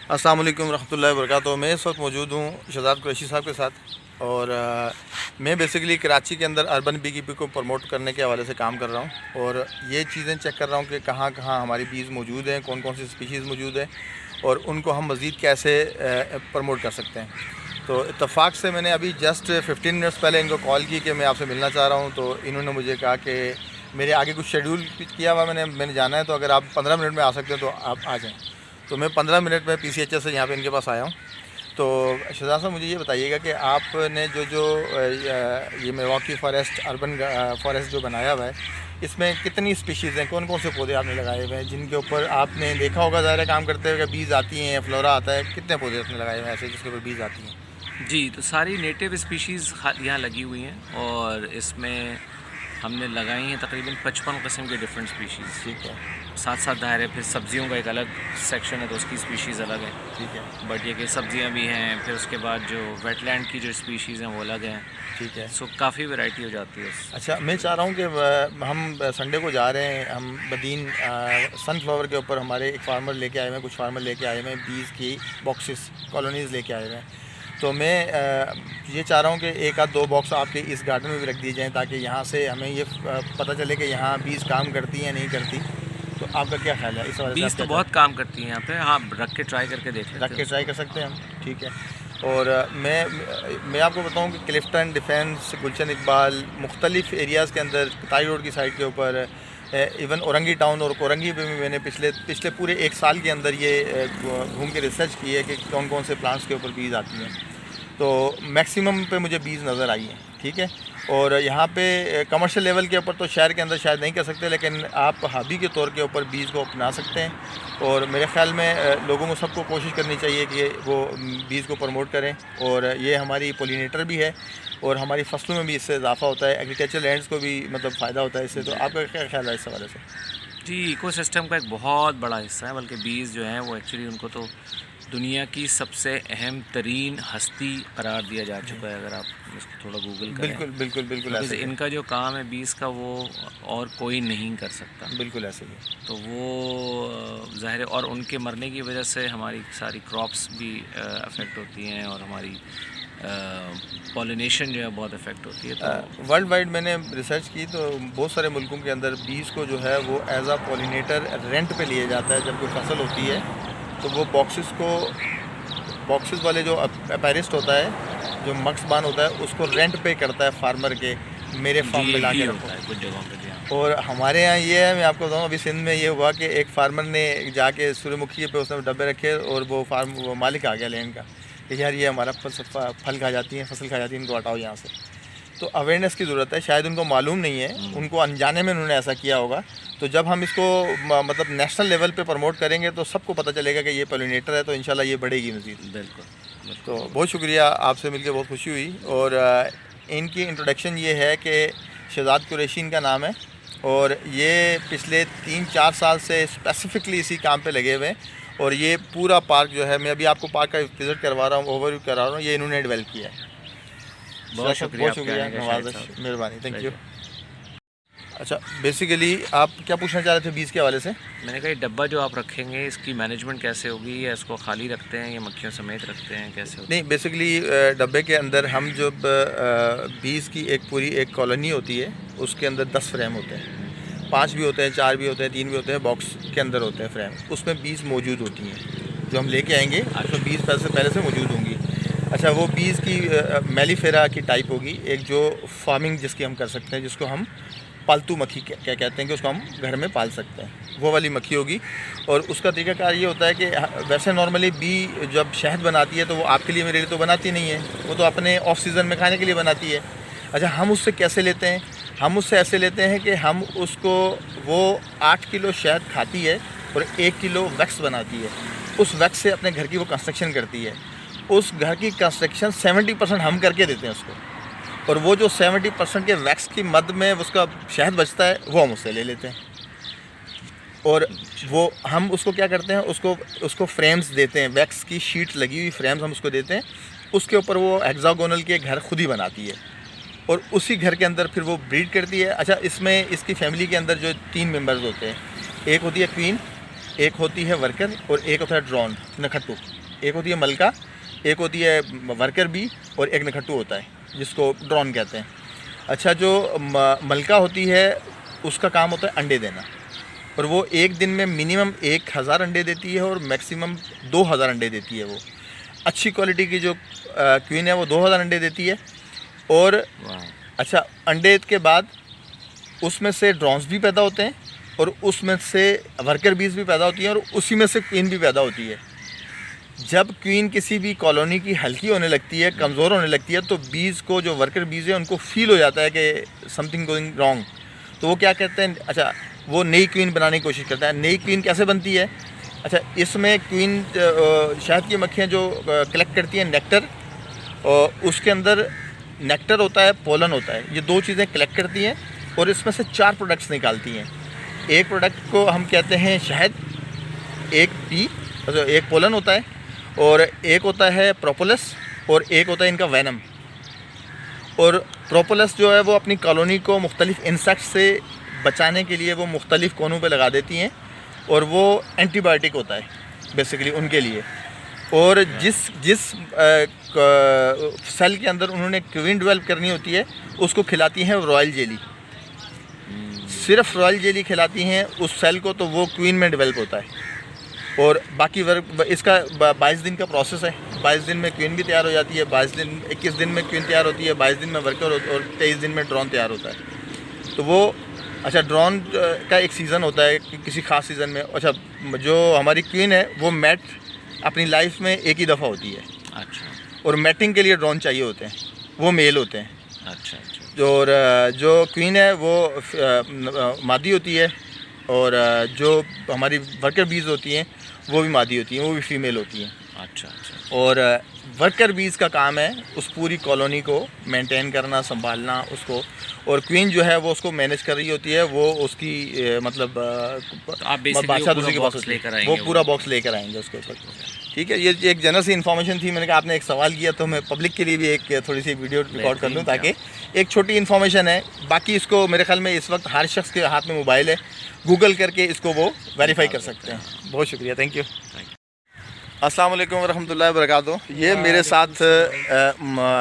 अस्सलाम वालेकुम रहमतुल्लाहि व बरकातुहू। मैं इस वक्त मौजूद हूँ शहजाद कुरैशी साहब के साथ और मैं बेसिकली कराची के अंदर अर्बन बी कीपिंग को प्रमोट करने के हवाले से काम कर रहा हूँ और ये चीज़ें चेक कर रहा हूँ कि कहाँ कहाँ हमारी बीज़ मौजूद हैं, कौन कौन सी स्पीशीज़ मौजूद हैं और उनको हम मज़ीद कैसे प्रमोट कर सकते हैं। तो इत्तफ़ाक से मैंने अभी जस्ट 15 मिनट्स पहले इनको कॉल की कि मैं आपसे मिलना चाह रहा हूँ, तो इन्होंने मुझे कहा कि मेरे आगे कुछ शेड्यूल किया हुआ मैंने जाना है, तो अगर आप 15 मिनट में आ सकते हैं तो आप आ जाएँ। तो मैं 15 मिनट में PCHS से यहाँ पे इनके पास आया हूँ। तो शहजाद साहब, मुझे ये बताइएगा कि आपने जो ये मिल्वॉकी फॉरेस्ट अर्बन फॉरेस्ट जो बनाया हुआ है, इसमें कितनी स्पीशीज़ हैं, कौन कौन से पौधे आपने लगाए हुए हैं जिनके ऊपर आपने देखा होगा ज़ाहिर है काम करते हुए बीज आती हैं, फ्लोरा आता है, कितने पौधे आपने लगाए हुए हैं ऐसे जिसके ऊपर बीज आती हैं? जी, तो सारी नेटिव स्पीशीज़ यहाँ लगी हुई हैं और इसमें हमने लगाई हैं तकरीबन 55 किस्म के डिफरेंट स्पीशीज़। ठीक है। साथ साथ दायरे फिर सब्जियों का एक अलग सेक्शन है, तो उसकी स्पीशीज़ अलग है। ठीक है। बट ये कि सब्जियां भी हैं, फिर उसके बाद जो वेटलैंड की जो स्पीशीज़ हैं वो अलग हैं। ठीक है। सो काफ़ी वैरायटी हो जाती है। अच्छा, मैं चाह रहा हूँ कि हम संडे को जा रहे हैं, हम बदीन सनफ्लावर के ऊपर हमारे एक फार्मर लेके आए हुए हैं, कुछ फार्मर लेके आए हुए हैं बीज की बॉक्सेस कॉलोनीज़ लेके आए हुए हैं। तो मैं ये चाह रहा हूँ कि एक आध दो बॉक्स आपके इस गार्डन में भी रख दिए जाएँ ताकि यहाँ से हमें ये पता चले कि यहाँ बीज काम करती हैं नहीं करती। तो आपका क्या ख्याल है इस बारे में? बीज तो बहुत काम करती हैं यहाँ पे। हाँ, रख के ट्राई करके देख लेते हैं। रख के ट्राई कर सकते हैं हम, ठीक है। और मैं आपको बताऊं कि क्लिफ्टन, डिफेंस, गुलशन इकबाल, मुख्तलिफ़ एरियाज़ के अंदर ताई रोड की साइड के ऊपर, इवन औरंगी टाउन और कोरंगी में भी मैंने पिछले पूरे एक साल के अंदर ये घूम के रिसर्च की है कि कौन कौन से प्लांट्स के ऊपर बीज आती हैं। तो मैक्सिमम पे मुझे बीज नज़र आई हैं, ठीक है। और यहाँ पे कमर्शियल लेवल के ऊपर तो शहर के अंदर शायद नहीं कर सकते, लेकिन आप हॉबी के तौर के ऊपर बीज को अपना सकते हैं। और मेरे ख़्याल में लोगों को सबको कोशिश करनी चाहिए कि वो बीज को प्रमोट करें। और ये हमारी पोलिनेटर भी है और हमारी फसलों में भी इससे इजाफा होता है, एग्रीकल्चर लैंड्स को भी मतलब फ़ायदा होता है इससे। तो आपका क्या ख्याल है इस हवाले से? जी, इकोसिस्टम का एक बहुत बड़ा हिस्सा है, बल्कि बीज जो हैं वो एक्चुअली उनको तो दुनिया की सबसे अहम तरीन हस्ती करार दिया जा चुका है, अगर आप इसको थोड़ा गूगल करें। बिल्कुल बिल्कुल बिल्कुल बिकॉज़ ऐसे ही। इनका जो काम है बीज का वो और कोई नहीं कर सकता। बिल्कुल ऐसे ही। तो वो ज़ाहिर है, और उनके मरने की वजह से हमारी सारी क्रॉप्स भी अफेक्ट होती हैं और हमारी पॉलिनेशन जो है बहुत अफेक्ट होती है। तो वर्ल्ड वाइड मैंने रिसर्च की तो बहुत सारे मुल्कों के अंदर बीज को जो है वो एज आ पॉलिनेटर रेंट पे लिए जाता है। जब कोई फसल होती है तो वो बॉक्सेस वाले जो अपैरिस्ट होता है, जो मक्स बान होता है, उसको रेंट पे करता है फार्मर के मेरे फार्म में ला के होता है कुछ जगहों पे। और हमारे यहाँ ये है, मैं आपको बताऊँ, अभी सिंध में ये हुआ कि एक फार्मर ने जाके सूर्यमुखी पे उसने डब्बे रखे और वो मालिक आ गया लैंड का कि यार ये हमारा फल खा जाती है, फसल खा जाती है, इनको हटाओ यहाँ से। तो अवेयरनेस की ज़रूरत है, शायद उनको मालूम नहीं है, उनको अनजाने में उन्होंने ऐसा किया होगा। तो जब हम इसको मतलब नेशनल लेवल पे प्रमोट करेंगे तो सबको पता चलेगा कि ये पोलिनेटर है, तो इंशाल्लाह ये बढ़ेगी मज़ीद। बिल्कुल। तो बहुत शुक्रिया, आपसे मिलकर बहुत खुशी हुई। और इनकी इंट्रोडक्शन ये है कि शहजाद कुरैशी इनका नाम है और ये पिछले 3-4 साल से स्पेसिफ़िकली इसी काम पे लगे हुए हैं। और ये पूरा पार्क जो है, मैं अभी आपको पार्क का विज़िट करवा रहा हूँ, ओवरव्यू करा रहा हूँ, ये इन्होंने डेवलप किया है। बहुत शुक्रिया, नवाज़, मेहरबानी, थैंक यू। अच्छा, बेसिकली आप क्या पूछना चाह रहे थे बीज के हवाले से? मैंने कहा ये डब्बा जो आप रखेंगे इसकी मैनेजमेंट कैसे होगी, या इसको खाली रखते हैं या मक्खियों समेत रखते हैं, कैसे होता है? नहीं, बेसिकली डब्बे के अंदर हम जब बीज की एक कॉलोनी होती है, उसके अंदर 10 फ्रेम होते हैं, 5 भी होते हैं, 4 भी होते हैं, 3 भी होते हैं, बॉक्स के अंदर होते हैं फ्रेम, उसमें बीज मौजूद होती हैं जो हम लेके आएंगे, उसमें बीज पहले से मौजूद होंगी। अच्छा, वो बीज की मेलिफेरा की टाइप होगी, एक जो फार्मिंग जिसकी हम कर सकते हैं, जिसको हम पालतू मक्खी क्या कहते हैं, कि उसको हम घर में पाल सकते हैं, वो वाली मक्खी होगी। और उसका तरीकाकार ये होता है कि वैसे नॉर्मली बी जब शहद बनाती है तो वो आपके लिए मेरे लिए तो बनाती नहीं है, वो तो अपने ऑफ सीज़न में खाने के लिए बनाती है। अच्छा, हम उससे कैसे लेते हैं? हम उससे ऐसे लेते हैं कि हम उसको, वो 8 किलो शहद खाती है और 1 किलो वैक्स बनाती है। उस वैक्स से अपने घर की वो कंस्ट्रक्शन करती है। उस घर की कंस्ट्रक्शन 70% हम करके देते हैं उसको, और वो जो 70% के वैक्स की मद में उसका शहद बचता है वो हम उससे ले लेते हैं। और वो हम उसको क्या करते हैं, उसको फ्रेम्स देते हैं, वैक्स की शीट लगी हुई फ्रेम्स हम उसको देते हैं, उसके ऊपर वो हेक्सागोनल के घर खुद ही बनाती है और उसी घर के अंदर फिर वो ब्रीड करती है। अच्छा, इसमें इसकी फैमिली के अंदर जो 3 मेंबर्स होते हैं, एक होती है क्वीन, एक होती है वर्कर और एक होता है ड्रोन नखट्टू। एक होती है मलका, एक होती है वर्कर बी और एक नखट्टू होता है जिसको ड्रोन कहते हैं। अच्छा, जो मलका होती है उसका काम होता है अंडे देना, और वो एक दिन में मिनिमम 1000 अंडे देती है और मैक्सिमम 2000 अंडे देती है। वो अच्छी क्वालिटी की जो क्वीन है वो 2000 अंडे देती है। और अच्छा, अंडे के बाद उसमें से ड्रोन्स भी पैदा होते हैं और उसमें से वर्कर बीज भी पैदा होती हैं और उसी में से क्वीन भी पैदा होती है। जब क्वीन किसी भी कॉलोनी की हल्की होने लगती है, कमज़ोर होने लगती है, तो बीज को, जो वर्कर बीज है, उनको फील हो जाता है कि समथिंग गोइंग रॉन्ग। तो वो क्या कहते हैं, अच्छा, वो नई क्वीन बनाने की कोशिश करता है। नई क्वीन कैसे बनती है? अच्छा, इसमें क्वीन शहद की मक्खियाँ जो कलेक्ट करती हैं नेक्टर, और उसके अंदर नेक्टर होता है, पोलन होता है, ये दो चीज़ें कलेक्ट करती हैं और इसमें से 4 प्रोडक्ट्स निकालती हैं। एक प्रोडक्ट को हम कहते हैं शहद, एक बी, मतलब एक पोलन होता है, और एक होता है प्रोपोलस, और एक होता है इनका वैनम। और प्रोपोलस जो है वो अपनी कॉलोनी को मुख्तलिफ इंसेक्ट से बचाने के लिए वो मुख्तलिफ कोनों पे लगा देती हैं, और वो एंटीबायोटिक होता है बेसिकली उनके लिए। और जिस सेल के अंदर उन्होंने क्वीन डेवलप करनी होती है उसको खिलाती हैं रॉयल जेली। सिर्फ रॉयल जेली खिलाती हैं उस सेल को, तो वो क्वीन में डेवलप होता है। और बाकी वर्क इसका 22 दिन का प्रोसेस है। 22 दिन में क्वीन भी तैयार हो जाती है, 21 दिन में क्वीन तैयार होती है, 22 दिन में वर्कर और 23 दिन में ड्रोन तैयार होता है। तो वो, अच्छा, ड्रोन का एक सीज़न होता है किसी ख़ास सीज़न में। अच्छा, जो हमारी क्वीन है वो मैट अपनी लाइफ में एक ही दफ़ा होती है। अच्छा। और मैटिंग के लिए ड्रोन चाहिए होते हैं, वो मेल होते हैं। अच्छा अच्छा। और जो क्वीन है वो मादी होती है, और जो हमारी वर्कर बीज होती हैं वो भी मादी होती हैं, वो भी फीमेल होती हैं। अच्छा अच्छा। और वर्कर बीज का काम है उस पूरी कॉलोनी को मेंटेन करना, संभालना उसको, और क्वीन जो है वो उसको मैनेज कर रही होती है। वो उसकी मतलब आप बेसिकली बादशाह वो दूसरी के पूरा पास बॉक्स होती है, लेकर आएंगे, वो पूरा बॉक्स लेकर आएंगे उसके ऊपर। ठीक है, ये एक जनरल सी इन्फॉर्मेशन थी। मैंने कहा आपने एक सवाल किया तो मैं पब्लिक के लिए भी एक थोड़ी सी वीडियो रिकॉर्ड कर लूँ, ताकि एक छोटी इन्फॉर्मेशन है। बाकी इसको मेरे ख्याल में इस वक्त हर शख्स के हाथ में मोबाइल है, गूगल करके इसको वो वेरीफाई कर सकते हैं। बहुत शुक्रिया, थैंक यू। अस्सलाम वालेकुम वरहमतुल्लाहि वबरकातुहू। ये मेरे साथ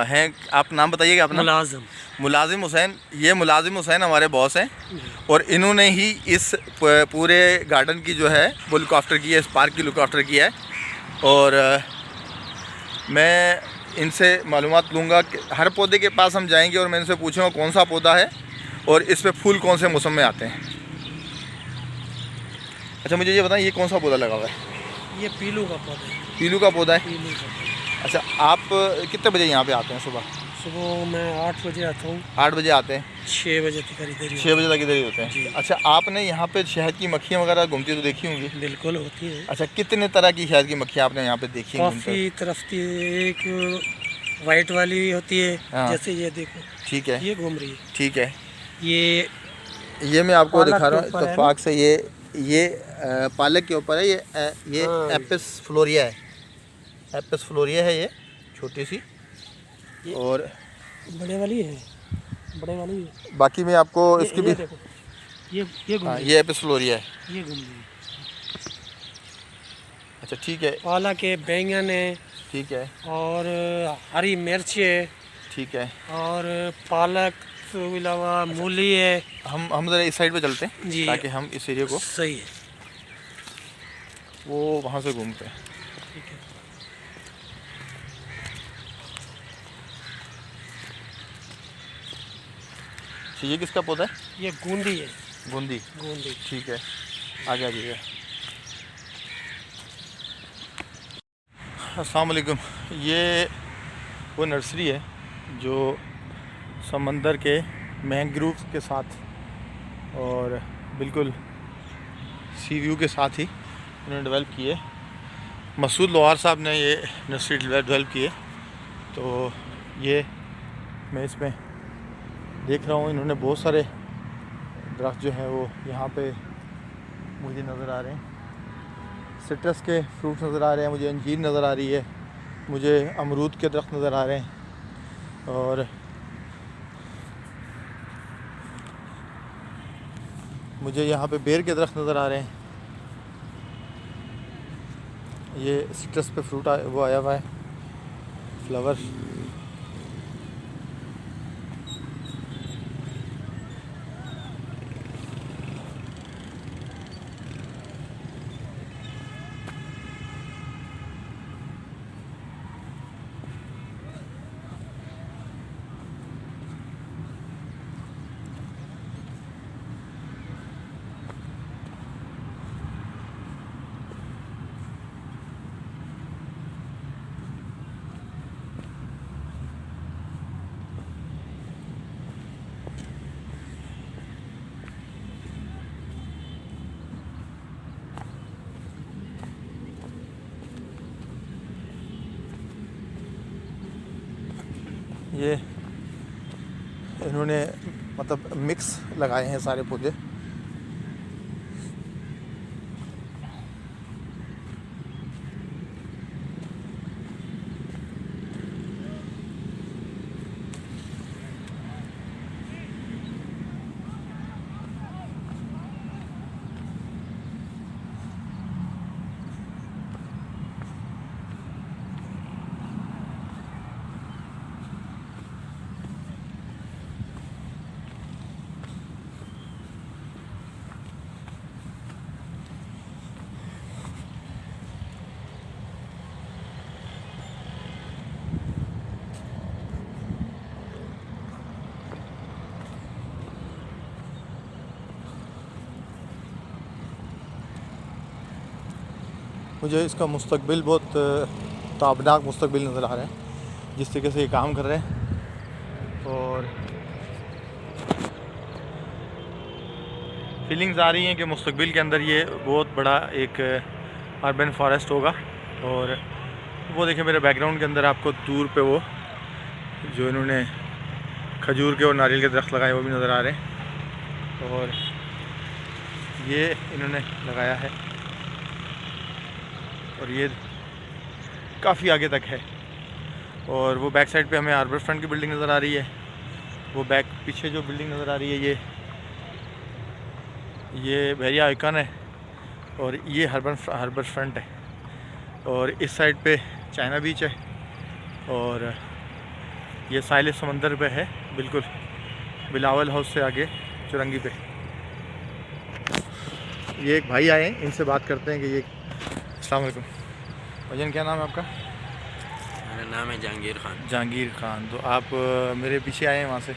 हैं, आप नाम बताइएगा अपना? मुलाजिम हुसैन। ये मुलाजिम हुसैन हमारे बॉस हैं, और इन्होंने ही इस पूरे गार्डन की जो है वो लुक आफ्टर की है, इस पार्क की लुक आफ्टर की है। और मैं इनसे मालूमात लूँगा कि हर पौधे के पास हम जाएंगे और मैं इनसे पूछूँगा कौन सा पौधा है और इस पे फूल कौन से मौसम में आते हैं। अच्छा, मुझे ये बताएं, ये कौन सा पौधा लगा हुआ है? ये पीलू का पौधा है। पीलू का पौधा है। पीलू का। अच्छा, आप कितने बजे यहाँ पे आते हैं? सुबह मैं 8 बजे आता हूँ। 8 बजे आते हैं? 6 बजे तक इधर ही 6 बजे तक इधर ही होते हैं। अच्छा, आपने यहाँ पे शहद की मक्खियाँ वगैरह घूमती तो देखी होंगी? बिल्कुल होती है। अच्छा, कितने तरह की शहद की मक्खियाँ आपने यहाँ पे देखी? काफ़ी तरफ की, एक वाइट वाली होती है। हाँ। जैसे ये देखो, ठीक है, ये घूम रही है। ठीक है। ये मैं आपको पालक दिखा रहा के हूँ ऊपर है इत्तेफाक से। ये पालक के ऊपर है। ये हाँ। एपिस फ्लोरिया है। एपिस फ्लोरिया है ये, छोटी सी। और बड़े वाली है, बड़े वाली है। बाकी मैं आपको इसकी भी, देखो, ये घूम हाँ, रही ये एपिस फ्लोरिया है। है। ये घूम रही है। अच्छा, ठीक है, पालक है, बैंगन है, ठीक है, और हरी मिर्च है, ठीक है। और पालक के अलावा मूली है। हम ज़रा इस साइड पे चलते हैं जी, ताकि हम इस एरिया को, सही है। वो वहाँ से घूमते हैं। ठीक है। अच्छा, ये किसका पौधा है? ये गूंदी है। बूंदी। गूंदी। ठीक है, आगे आ जाइए। अस्सलाम वालेकुम। ये वो नर्सरी है जो समंदर के मैंग्रोव के साथ और बिल्कुल सी व्यू के साथ ही उन्होंने डेवलप की है। मसूद लोहार साहब ने ये नर्सरी डेवलप की है। तो ये मैं इसमें देख रहा हूँ, इन्होंने बहुत सारे दरख्त जो हैं वो यहाँ पे मुझे नज़र आ रहे हैं। सिट्रस के फ्रूट्स नज़र आ रहे हैं, मुझे अंजीर नज़र आ रही है, मुझे अमरूद के दरख्त नज़र आ रहे हैं, और मुझे यहाँ पे बेर के दरख्त नज़र आ रहे हैं। ये सिट्रस पे फ्रूट वो आया हुआ है, फ्लावर। ये इन्होंने मतलब मिक्स लगाए हैं सारे पौधे। मुझे इसका मुस्तकबिल बहुत ताबनाक मुस्तकबिल नज़र आ रहा है, जिस तरीके से ये काम कर रहे हैं। और फीलिंग्स आ रही हैं कि मुस्तकबिल के अंदर ये बहुत बड़ा एक अर्बन फॉरेस्ट होगा। और वो देखिए मेरे बैकग्राउंड के अंदर आपको दूर पे वो जो इन्होंने खजूर के और नारियल के दरख्त लगाए वो भी नज़र आ रहे हैं। और ये इन्होंने लगाया है और ये काफ़ी आगे तक है। और वो बैक साइड पे हमें हार्बर फ्रंट की बिल्डिंग नज़र आ रही है। वो बैक पीछे जो बिल्डिंग नज़र आ रही है ये बहरिया आइकन है और ये हार्बर फ्रंट है। और इस साइड पे चाइना बीच है और ये साहिल समंदर पे है, बिल्कुल बिलावल हाउस से आगे चुरंगी पे। ये एक भाई आए हैं, इनसे बात करते हैं कि ये अस्सलाम वालेकुम भाईजान, क्या नाम है आपका? मेरा नाम है जहांगीर खान। जहांगीर खान। तो आप मेरे पीछे आए हैं वहाँ से,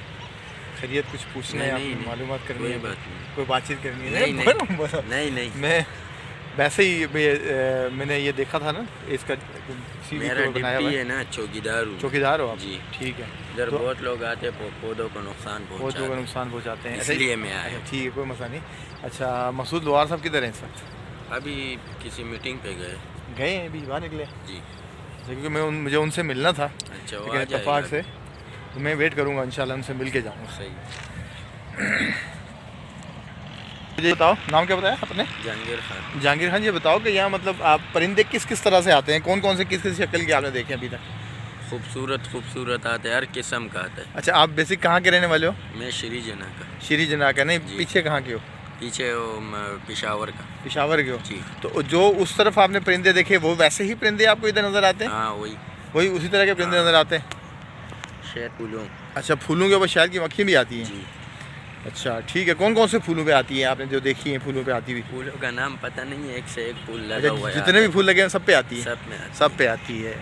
खैरियत कुछ पूछना है, आपकी मालूमात करनी है, कोई बातचीत करनी है? नहीं मैं वैसे ही मैंने ये देखा था ना इसका मेरा डिप्टी है ना, चौकीदार हो आप? जी ठीक है। इधर तो बहुत लोग आते हैं, पौधों को नुकसान पहुँचाते हैं, इसलिए मैं आया। ठीक है, कोई मसला नहीं। अच्छा, मसूद लोहार साहब किधर हैं इस वक्त? अभी किसी मीटिंग पे गए हैं, अभी बाहर निकले जी, क्योंकि मुझे उनसे मिलना था। अच्छा, लेकिन इत्तेफाक से तो मैं वेट करूँगा, इंशाल्लाह उनसे मिल के जाऊँगा। सही। मुझे बताओ, नाम क्या बताया आपने? जहांगीर खान। जहांगीर खान, ये बताओ कि यहाँ मतलब आप परिंदे किस किस तरह से आते हैं, कौन कौन से किस किस शक्ल के आपने देखे अभी तक? खूबसूरत आते हैं, हर किस्म का आता है। अच्छा, आप बेसिक कहाँ के रहने वाले हो? मैं श्री जना का। श्री जना का? नहीं, पीछे कहाँ के हो? पीछे वो पेशावर का। पेशावर के हो जी। तो जो उस तरफ आपने परिंदे देखे वो वैसे ही परिंदे आपको इधर नज़र आते हैं? हाँ, वही उसी तरह के परिंदे नज़र आते हैं? शहद फूलों। अच्छा, फूलों के ऊपर शहद की मक्खी भी आती है? जी। अच्छा, ठीक है। कौन कौन से फूलों पे आती है आपने जो देखी है फूलों पे आती हुई? फूलों का नाम पता नहीं है, एक से एक फूल लगा हुआ है। जितने भी फूल लगे हैं सब पे आती है? सब में सब पे आती है।